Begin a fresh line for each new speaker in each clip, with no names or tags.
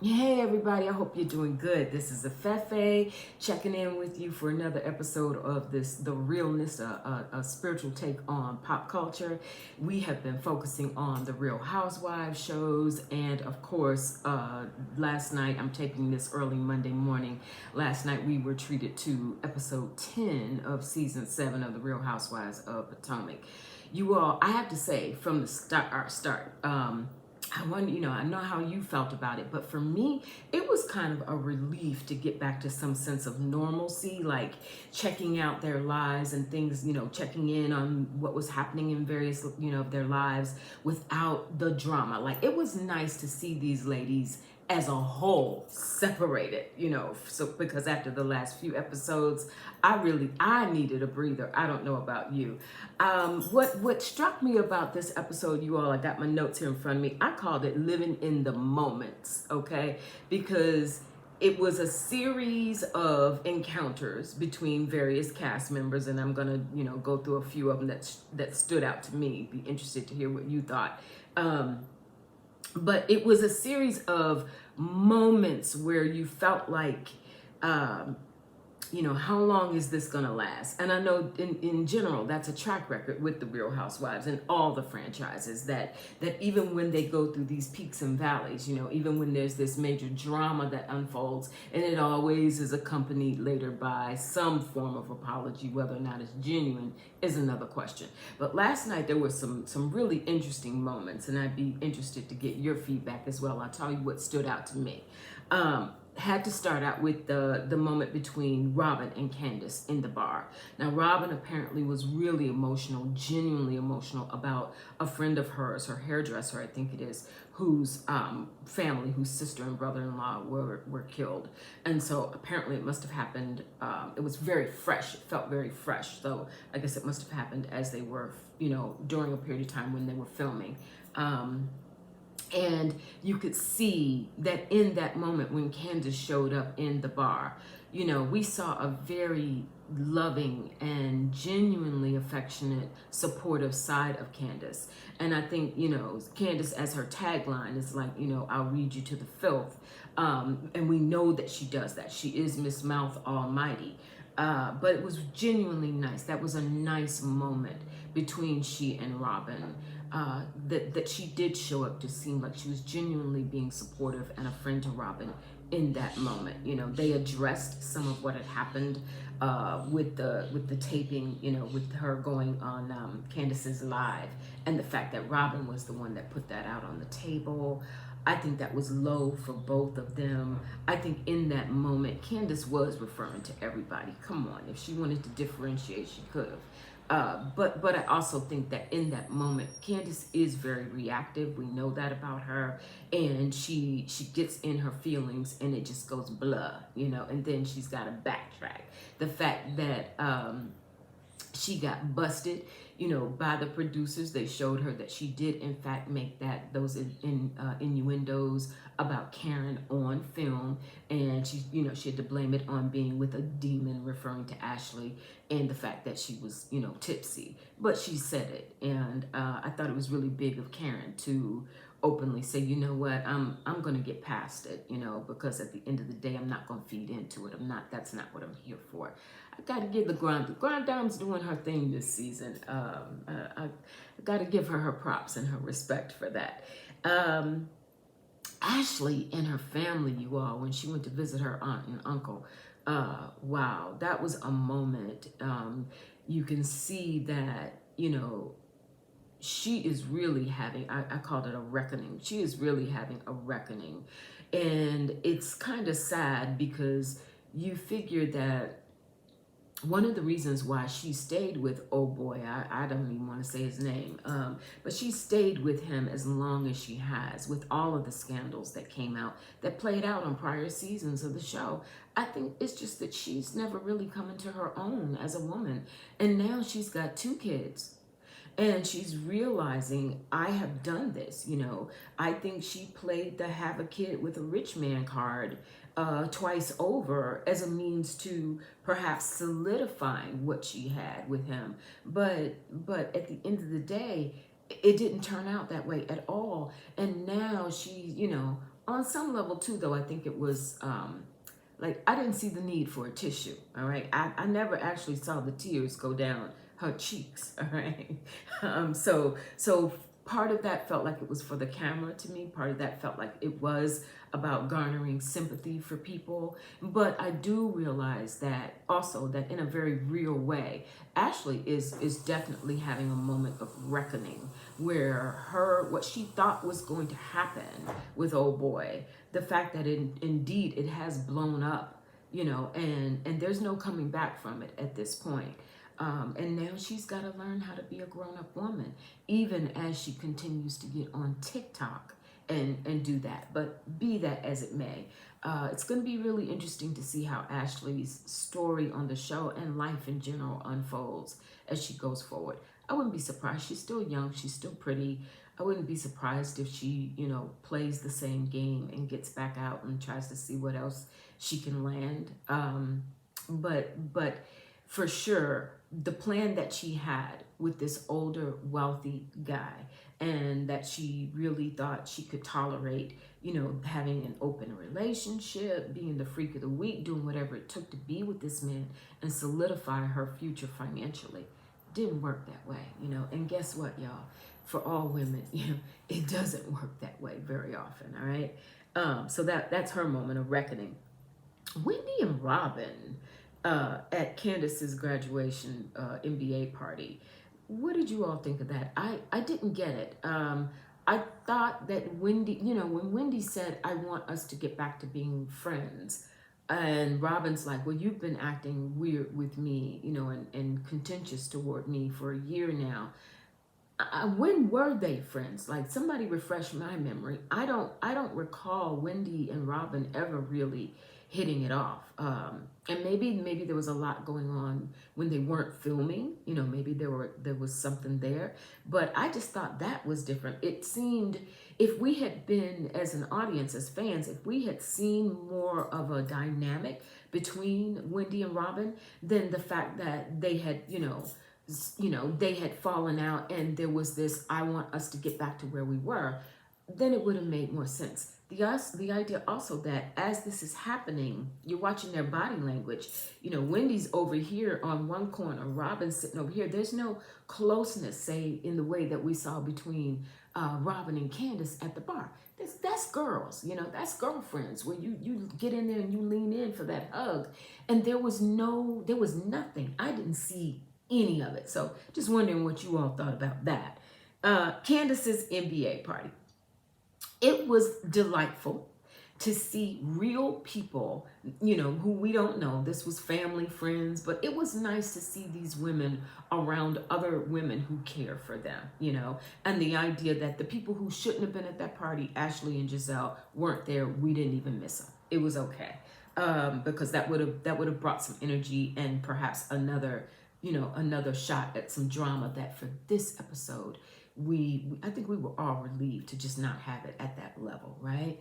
Hey everybody, I hope you're doing good. This is Afefe checking in with you for another episode of The Realness, a spiritual take on pop culture. We have been focusing on the Real Housewives shows, and of course, last night, I'm taping this early Monday morning. Last night we were treated to episode 10 of season 7 of the Real Housewives of Potomac. You all, I have to say, from the start, I wonder, I know how you felt about it, but for me, it was kind of a relief to get back to some sense of normalcy, like checking out their lives and things, checking in on what was happening in various, of their lives without the drama. Like, it was nice to see these ladies as a whole separated, so because after the last few episodes, I needed a breather. I don't know about you. What struck me about this episode, you all, I got my notes here in front of me. I called it living in the moments, okay? Because it was a series of encounters between various cast members, and I'm gonna, go through a few of them that stood out to me. Be interested to hear what you thought. But it was a series of moments where you felt like, how long is this going to last? And I know in general, that's a track record with the Real Housewives and all the franchises that even when they go through these peaks and valleys, even when there's this major drama that unfolds, and it always is accompanied later by some form of apology, whether or not it's genuine is another question. But last night there were some really interesting moments, and I'd be interested to get your feedback as well. I'll tell you what stood out to me. Had to start out with the moment between Robin and Candace in the bar. Now, Robin apparently was really emotional, genuinely emotional about a friend of hers, her hairdresser, I think it is, whose family, whose sister and brother-in-law were killed. And so apparently it must have happened, it was very fresh, it felt very fresh. So I guess it must have happened as they were, during a period of time when they were filming. And you could see that in that moment when Candace showed up in the bar, we saw a very loving and genuinely affectionate, supportive side of Candace. And I think, Candace, as her tagline is like, I'll read you to the filth. And we know that she does that. She is Miss Mouth Almighty. But it was genuinely nice. That was a nice moment between she and Robin. That she did show up to seem like she was genuinely being supportive and a friend to Robin in that moment. They addressed some of what had happened with the taping, with her going on Candace's live, and the fact that Robin was the one that put that out on the table. I think that was low for both of them. I think in that moment, Candace was referring to everybody. Come on, if she wanted to differentiate, she could have. But I also think that in that moment, Candace is very reactive. We know that about her, and she gets in her feelings, and it just goes blah, and then she's got to backtrack. The fact that she got busted, by the producers. They showed her that she did in fact make those innuendos about Karen on film, and she had to blame it on being with a demon, referring to Ashley, and the fact that she was, tipsy. But she said it, and I thought it was really big of Karen to openly say, you know what, I'm gonna get past it, because at the end of the day, I'm not gonna feed into it. That's not what I'm here for. I gotta give the Grand Dame's doing her thing this season. I gotta give her props and her respect for that. Ashley and her family, you all, when she went to visit her aunt and uncle, wow, that was a moment. You can see that, she is really having, I called it a reckoning. She is really having a reckoning. And it's kind of sad because you figure that one of the reasons why she stayed with, oh boy, I don't even want to say his name, but she stayed with him as long as she has, with all of the scandals that came out, that played out on prior seasons of the show. I think it's just that she's never really come into her own as a woman. And now she's got 2 kids. And she's realizing, I have done this, I think she played the have a kid with a rich man card twice over as a means to perhaps solidifying what she had with him. But at the end of the day, it didn't turn out that way at all. And now she's, on some level too, though, I think it was like I didn't see the need for a tissue. All right, I never actually saw the tears go down her cheeks. All right, so part of that felt like it was for the camera to me. Part of that felt like it was about garnering sympathy for people. But I do realize that also that in a very real way, Ashley is definitely having a moment of reckoning where what she thought was going to happen with old boy, the fact that indeed it has blown up, and there's no coming back from it at this point. And now she's got to learn how to be a grown-up woman, even as she continues to get on TikTok and do that. But be that as it may, it's going to be really interesting to see how Ashley's story on the show and life in general unfolds as she goes forward. I wouldn't be surprised. She's still young. She's still pretty. I wouldn't be surprised if she, plays the same game and gets back out and tries to see what else she can land. But for sure, the plan that she had with this older, wealthy guy, and that she really thought she could tolerate, having an open relationship, being the freak of the week, doing whatever it took to be with this man and solidify her future financially, didn't work that way, And guess what, y'all? For all women, it doesn't work that way very often, all right? So that's her moment of reckoning. Wendy and Robin at Candace's graduation MBA party. What did you all think of that? I didn't get it. I thought that Wendy, when Wendy said, I want us to get back to being friends, and Robin's like, well, you've been acting weird with me, and contentious toward me for a year now. When were they friends? Like, somebody refresh my memory. I don't recall Wendy and Robin ever really hitting it off. And maybe there was a lot going on when they weren't filming. Maybe there was something there. But I just thought that was different. It seemed, if we had been, as an audience, as fans, if we had seen more of a dynamic between Wendy and Robin, than the fact that they had, they had fallen out and there was this, I want us to get back to where we were, then it would have made more sense. The idea also that as this is happening, you're watching their body language. Wendy's over here on one corner, Robin's sitting over here. There's no closeness, say, in the way that we saw between Robin and Candace at the bar. That's girls, that's girlfriends, where you get in there and you lean in for that hug. And there was nothing. I didn't see any of it. So just wondering what you all thought about that. Candace's MBA party. It was delightful to see real people, who we don't know. This was family, friends, but it was nice to see these women around other women who care for them, and the idea that the people who shouldn't have been at that party, Ashley and Giselle, weren't there. We didn't even miss them. It was okay, because that would have brought some energy and perhaps another shot at some drama that for this episode, I think we were all relieved to just not have it at that level, right?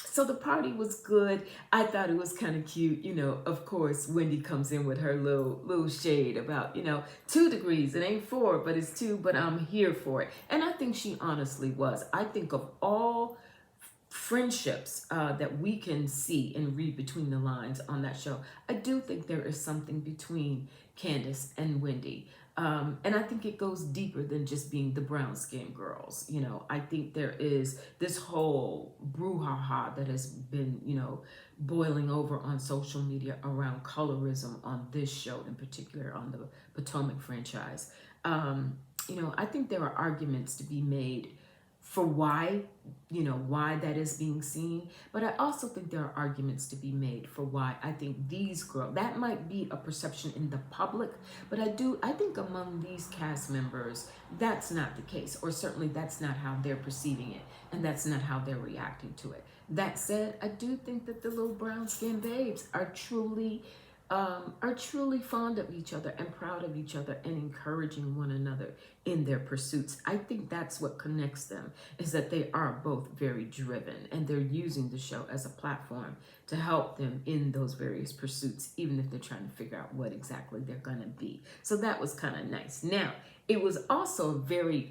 So the party was good. I thought it was kind of cute. Of course, Wendy comes in with her little shade about, 2 degrees. It ain't 4, but it's 2, but I'm here for it. And I think she honestly was. I think of all friendships that we can see and read between the lines on that show, I do think there is something between Candace and Wendy. And I think it goes deeper than just being the brown-skinned girls. I think there is this whole brouhaha that has been, boiling over on social media around colorism on this show, in particular on the Potomac franchise. I think there are arguments to be made for why that is being seen. But I also think there are arguments to be made for why I think these girls, that might be a perception in the public, but I think among these cast members, that's not the case, or certainly that's not how they're perceiving it, and that's not how they're reacting to it. That said, I do think that the little brown-skinned babes are truly fond of each other and proud of each other and encouraging one another in their pursuits. I think that's what connects them, is that they are both very driven and they're using the show as a platform to help them in those various pursuits, even if they're trying to figure out what exactly they're going to be. So that was kind of nice. Now, it was also very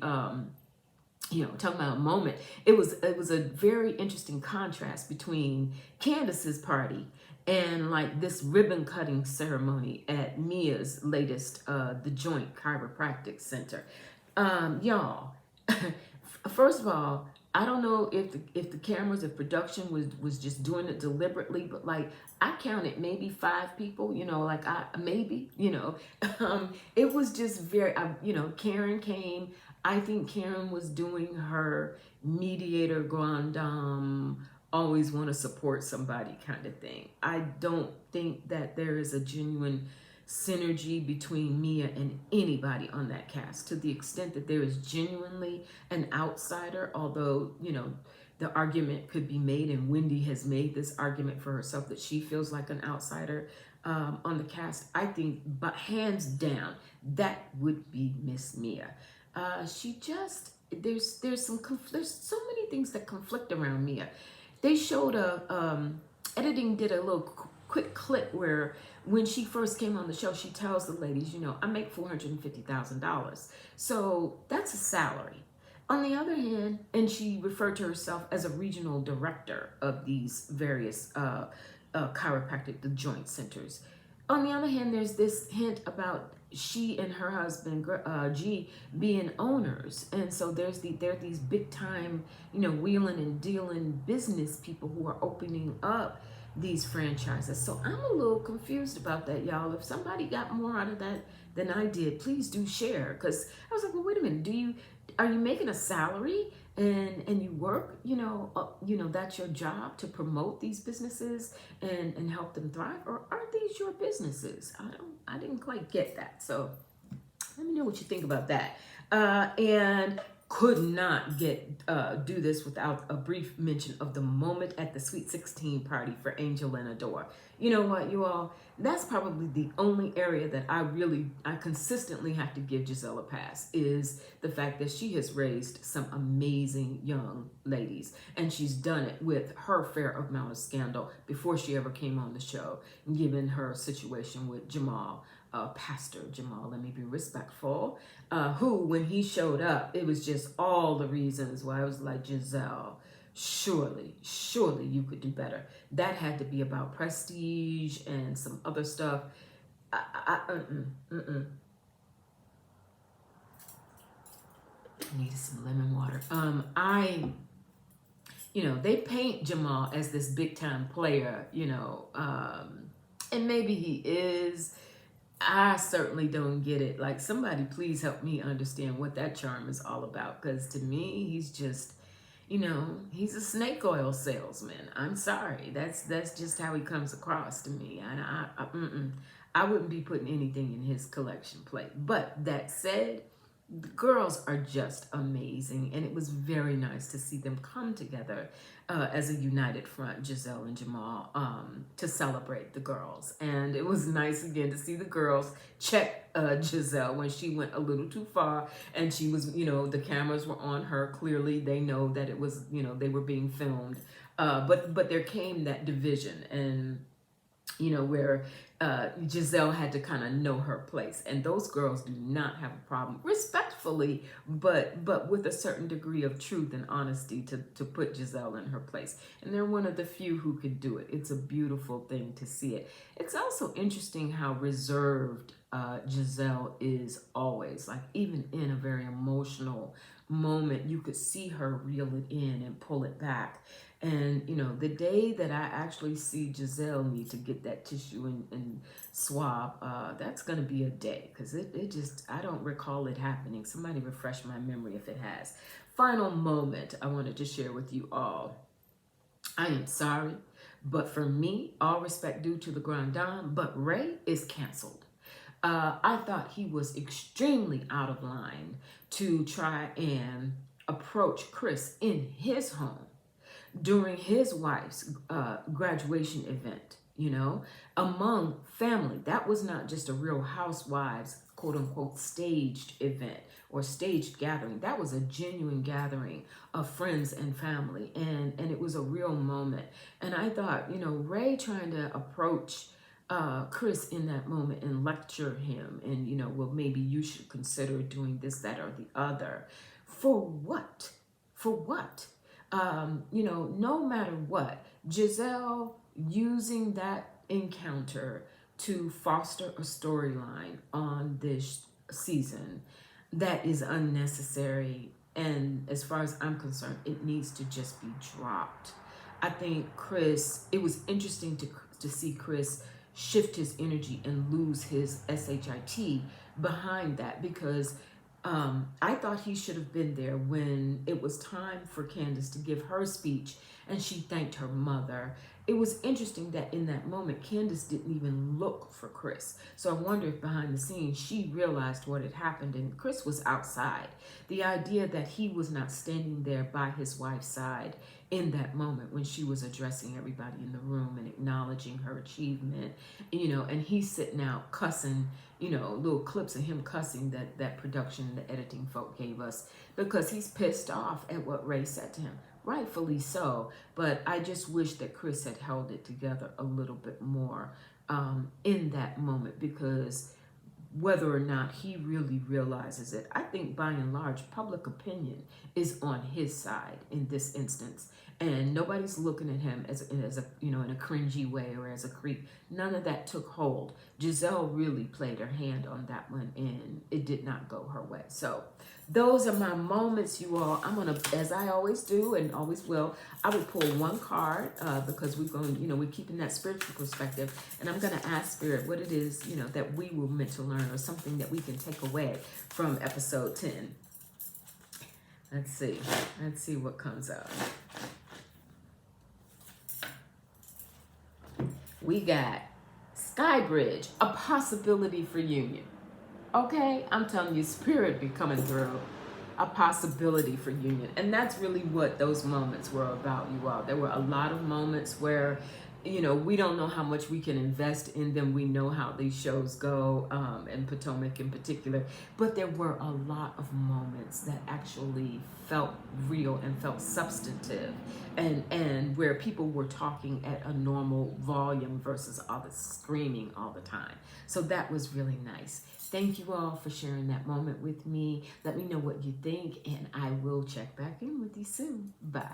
talking about a moment. It was a very interesting contrast between Candace's party and like this ribbon cutting ceremony at Mia's latest the Joint Chiropractic Center. Y'all, first of all, I don't know if the cameras, if production was just doing it deliberately, but like I counted maybe 5 people, like I maybe, it was just very, Karen came. I think Karen was doing her mediator grand dame, always want to support somebody kind of thing. I don't think that there is a genuine synergy between Mia and anybody on that cast, to the extent that there is genuinely an outsider, although, the argument could be made, and Wendy has made this argument for herself, that she feels like an outsider on the cast. I think, but hands down, that would be Miss Mia. She just, there's so many things that conflict around Mia. They showed editing did a little quick clip where when she first came on the show, she tells the ladies, I make $450,000. So that's a salary. On the other hand, and she referred to herself as a regional director of these various chiropractic, the joint centers. On the other hand, there's this hint about she and her husband G being owners, and so there are these big time, wheeling and dealing business people who are opening up these franchises. So I'm a little confused about that, y'all. If somebody got more out of that than I did, please do share. Because I was like, well, wait a minute, are you making a salary and you work, that's your job to promote these businesses and help them thrive, or are these your businesses? I didn't quite get that. So let me know what you think about that. And could not do this without a brief mention of the moment at the Sweet 16 party for Angel and Adore. You know what, you all? That's probably the only area that I consistently have to give Giselle a pass, is the fact that she has raised some amazing young ladies, and she's done it with her fair amount of scandal before she ever came on the show, given her situation with Jamal. Pastor Jamal, let me be respectful, who, when he showed up, it was just all the reasons why I was like, Giselle, surely you could do better. That had to be about prestige and some other stuff. I needed some lemon water. They paint Jamal as this big time player, and maybe he is. I certainly don't get it. Like, somebody please help me understand what that charm is all about. Because to me, he's just, he's a snake oil salesman. I'm sorry. That's just how he comes across to me. And I wouldn't be putting anything in his collection plate. But that said, the girls are just amazing, and it was very nice to see them come together as a united front, Giselle and Jamal, to celebrate the girls. And it was nice again to see the girls check Giselle when she went a little too far, and she was, the cameras were on her. Clearly they know that it was, they were being filmed, but there came that division, and where Giselle had to kind of know her place. And those girls do not have a problem, respectfully, but with a certain degree of truth and honesty to put Giselle in her place. And they're one of the few who could do it. It's a beautiful thing to see it. It's also interesting how reserved Giselle is always. Like, even in a very emotional moment, you could see her reel it in and pull it back. And, the day that I actually see Giselle need to get that tissue and swab, that's going to be a day, because it just, I don't recall it happening. Somebody refresh my memory if it has. Final moment I wanted to share with you all. I am sorry, but for me, all respect due to the Grand Dame, but Ray is canceled. I thought he was extremely out of line to try and approach Chris in his home during his wife's graduation event, among family. That was not just a Real Housewives, quote unquote, staged event or staged gathering. That was a genuine gathering of friends and family. And it was a real moment. And I thought, Ray trying to approach Chris in that moment and lecture him and, well, maybe you should consider doing this, that, or the other. For what? For what? No matter what, Giselle using that encounter to foster a storyline on this season that is unnecessary. And as far as I'm concerned, it needs to just be dropped. I think Chris, it was interesting to see Chris shift his energy and lose his SHIT behind that, because I thought he should have been there when it was time for Candace to give her speech and she thanked her mother. It was interesting that in that moment, Candace didn't even look for Chris. So I wonder if behind the scenes she realized what had happened and Chris was outside. The idea that he was not standing there by his wife's side in that moment when she was addressing everybody in the room and acknowledging her achievement, and he's sitting out cussing, little clips of him cussing that production, the editing folk gave us, because he's pissed off at what Ray said to him. Rightfully so, but I just wish that Chris had held it together a little bit more in that moment, because whether or not he really realizes it, I think by and large, public opinion is on his side in this instance. And nobody's looking at him as a in a cringy way or as a creep. None of that took hold. Giselle really played her hand on that one, and it did not go her way. So those are my moments, you all. I'm gonna, as I always do and always will, I will pull one card because we're going, we're keeping that spiritual perspective, and I'm gonna ask Spirit what it is, that we were meant to learn, or something that we can take away from episode 10. Let's see what comes out. We got Skybridge, a possibility for union. Okay, I'm telling you, Spirit be coming through. A possibility for union. And that's really what those moments were about, you all. There were a lot of moments where, we don't know how much we can invest in them. We know how these shows go, and Potomac in particular. But there were a lot of moments that actually felt real and felt substantive, and where people were talking at a normal volume versus all the screaming all the time. So that was really nice. Thank you all for sharing that moment with me. Let me know what you think, and I will check back in with you soon. Bye.